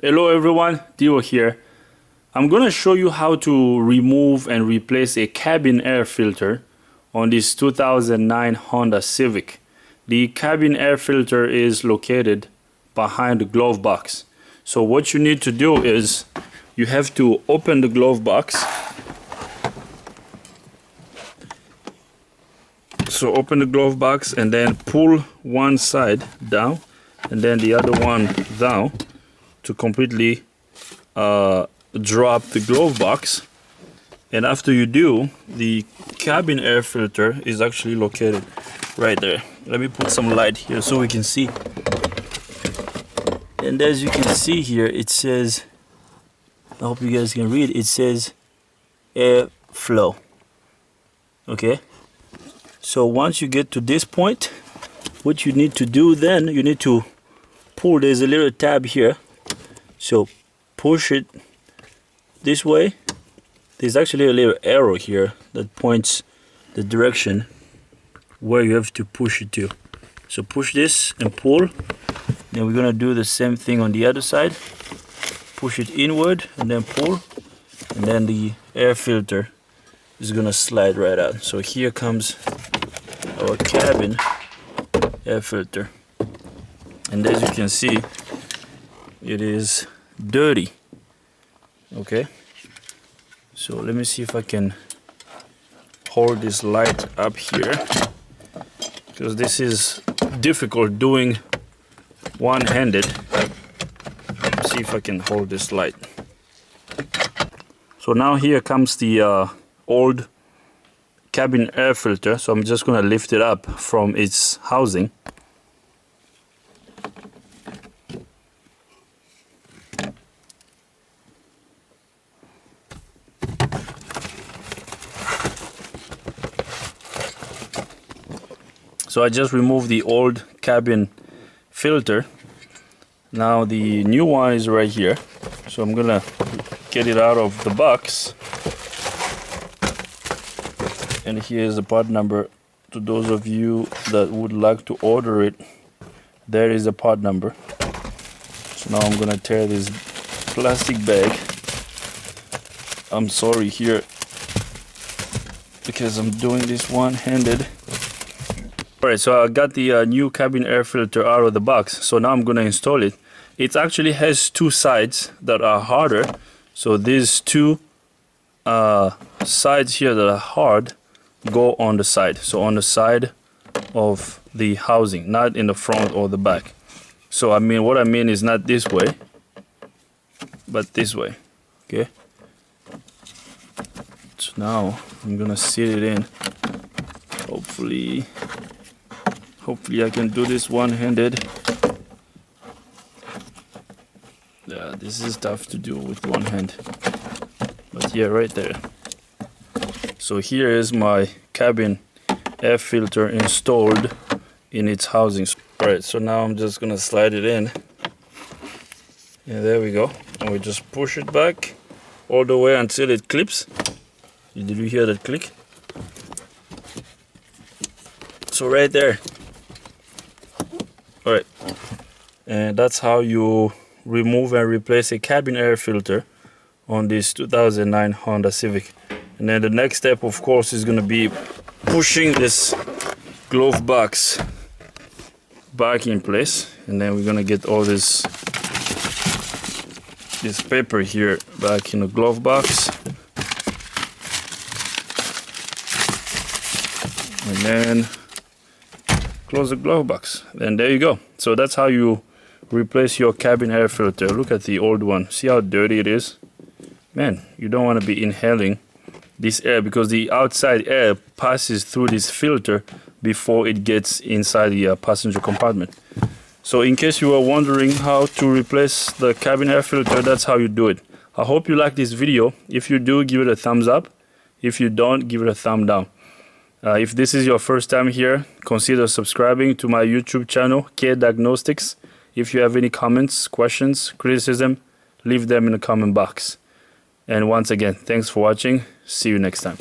Hello everyone, Dio here. I'm gonna show you how to remove and replace a cabin air filter on this 2009 Honda Civic. The cabin air filter is located behind the glove box. So what you need to do is you have to open the glove box. So open the glove box and then pull one side down and then the other one down to completely drop the glove box. And after you do, the cabin air filter is actually located right there. Let me put some light here so we can see. And as you can see here, it says, I hope you guys can read, it says air flow. Okay, so once you get to this point, what you need to do then, you need to pull. There's a little tab here, so push it this way. There's actually a little arrow here that points the direction where you have to push it to. So push this and pull. Then we're gonna do the same thing on the other side. Push it inward and then pull, and then the air filter is gonna slide right out. So here comes our cabin air filter, and as you can see, it is dirty. Okay, so let me see if I can hold this light up here, because this is difficult doing one-handed. See if I can hold this light. So now here comes the old cabin air filter. So I'm just going to lift it up from its housing. So I just removed the old cabin filter. Now the new one is right here. So I'm gonna get it out of the box. And here's the part number to those of you that would like to order it. There is the part number. So now I'm gonna tear this plastic bag. I'm sorry here, because I'm doing this one-handed. Alright, so I got the new cabin air filter out of the box. So now I'm gonna install it. It actually has two sides that are harder. So these two sides here that are hard go on the side. So on the side of the housing, not in the front or the back. So I mean, what I mean is not this way, but this way. Okay. So now I'm gonna sit it in. Hopefully I can do this one-handed. Yeah, this is tough to do with one hand. But yeah, right there. So here is my cabin air filter installed in its housing. Alright, so now I'm just gonna slide it in. Yeah, there we go. And we just push it back all the way until it clips. Did you hear that click? So right there. Alright, and that's how you remove and replace a cabin air filter on this 2009 Honda Civic. And then the next step, of course, is going to be pushing this glove box back in place, and then we're going to get all this paper here back in the glove box, and then close the glove box. And there you go. So that's how you replace your cabin air filter. Look at the old one. See how dirty it is? Man, you don't want to be inhaling this air, because the outside air passes through this filter before it gets inside the passenger compartment. So in case you were wondering how to replace the cabin air filter, that's how you do it. I hope you like this video. If you do, give it a thumbs up. If you don't, give it a thumb down. If this is your first time here, consider subscribing to my YouTube channel, K Diagnostics. If you have any comments, questions, criticism, leave them in the comment box. And once again, thanks for watching. See you next time.